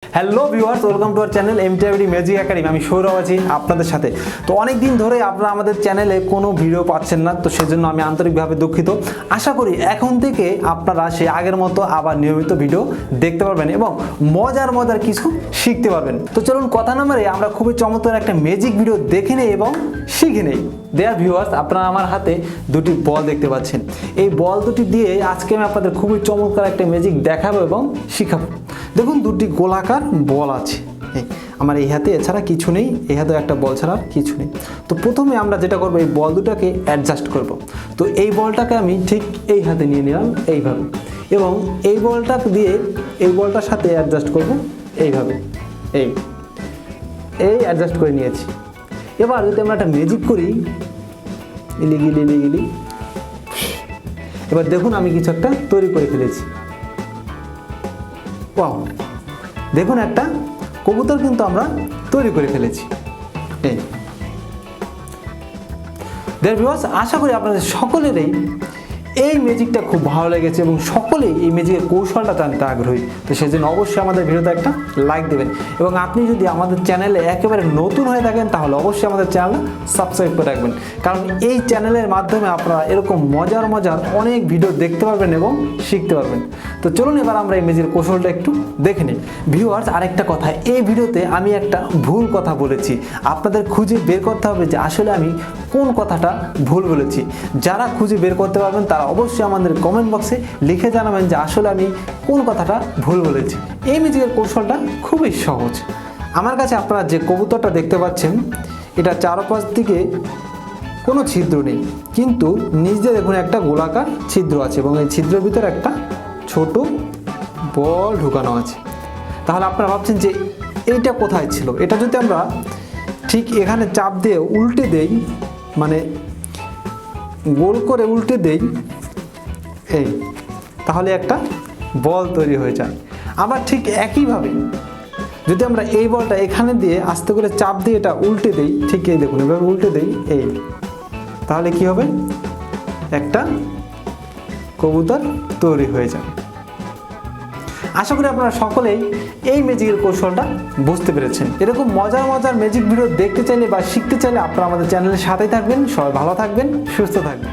Hello viewers, welcome to our channel MTR magic academy. আমি সৌরভ আছি আপনাদের সাথে। তো অনেক দিন ধরে আপনারা আমাদের চ্যানেলে কোনো ভিডিও পাচ্ছেন না, তো সেজন্য আমি আন্তরিকভাবে দুঃখিত। আশা করি এখন থেকে আপনারা সেই আগের মতো আবার নিয়মিত ভিডিও দেখতে পারবেন এবং মজার মজার কিছু শিখতে পারবেন। তো চলুন কথা না মেরে আমরা খুবই চমৎকার একটা ম্যাজিক ভিডিও দেখে নেই এবং শিখে নেই। দেয়ার ভিউয়ার্স, আপনারা আমার হাতে দুটি বল দেখতে পাচ্ছেন। এই বল দুটি দিয়ে আজকে আমি আপনাদের খুবই চমৎকার একটা ম্যাজিক দেখাবো এবং শিখাবো। দেখুন, দুটি গোলাকার বল আছে আমার এই হাতে, এছাড়া কিছু নেই। এই হাতে একটা বল ছাড়া কিছু নেই। তো প্রথমে আমরা যেটা করবো, এই বল দুটাকে অ্যাডজাস্ট করব। তো এই বলটাকে আমি ঠিক এই হাতে নিয়ে নিলাম এইভাবে, এবং এই বলটা দিয়ে এই বলটার সাথে অ্যাডজাস্ট করব এইভাবে, এই অ্যাডজাস্ট করে নিয়েছি। এবার যদি আমরা একটা ম্যাজিক করি, ইলিগিলি, এবার দেখুন আমি কিছু একটা তৈরি করে ফেলেছি। ওয়াও, দেখুন একটা কবুতর কিন্তু আমরা তৈরি করে ফেলেছি। দেয়ার ভিউয়ার্স, আশা করি আপনাদের সকলেরই এই ম্যাজিকটা খুব ভালো লেগেছে এবং সকলেই এই ম্যাজিকের কৌশলটা জানতে আগ্রহী। তো সেই জন্য অবশ্যই আমাদের ভিডিওতে একটা লাইক দেবেন, এবং আপনি যদি আমাদের চ্যানেলে একেবারে নতুন হয়ে থাকেন তাহলে অবশ্যই আমাদের চ্যানেলটা সাবস্ক্রাইব করে রাখবেন, কারণ এই চ্যানেলের মাধ্যমে আপনারা এরকম মজার অনেক ভিডিও দেখতে পারবেন এবং শিখতে পারবেন। তো চলুন এবার আমরা এই ম্যাজিকের কৌশলটা একটু দেখে নিই। ভিউয়ার্স, আরেকটা কথা, এই ভিডিওতে আমি একটা ভুল কথা বলেছি। আপনাদের খুঁজে বের করতে হবে যে আসলে আমি কোন কথাটা ভুল বলেছি। যারা খুঁজে বের করতে পারবেন তারা অবশ্যই আমাদের কমেন্ট বক্সে লিখে জানাবেন যে আসলে আমি কোন কথাটা ভুল বলেছি। এই ম্যাজিকের কৌশলটা খুবই সহজ। আমার কাছে আপনারা যে কবুতরটা দেখতে পাচ্ছেন, এটা চারপাশ দিকে কোনো ছিদ্র নেই, কিন্তু নিচ দিয়ে দেখুন একটা গোলাকার ছিদ্র আছে, এবং এই ছিদ্রের ভিতরে একটা ছোট বল ঢুকানো আছে। তাহলে আপনারা ভাবছেন যে এইটা কোথায় ছিল। এটা যদি আমরা ঠিক এখানে চাপ দিয়ে উল্টে দেই, মানে গোল করে উল্টে দেই, তাহলে একটা বল তৈরি হয়ে যায়। আবার ঠিক একইভাবে যদি আমরা এই বলটা এখানে দিয়ে আস্তে করে চাপ দিয়ে এটা উল্টে দেই, ঠিক এই দেখুন এভাবে উল্টে দেই, তাহলে কি হবে, একটা কবুতর তৈরি হয়ে যাবে। আশা করি আপনারা সকলেই এই ম্যাজিকের কৌশলটা বুঝতে পেরেছেন। এরকম মজার ম্যাজিক ভিডিও দেখতে চাইলে বা শিখতে চাইলে আপনারা আমাদের চ্যানেলের সাথেই থাকবেন। সবাই ভালো থাকবেন, সুস্থ থাকবেন।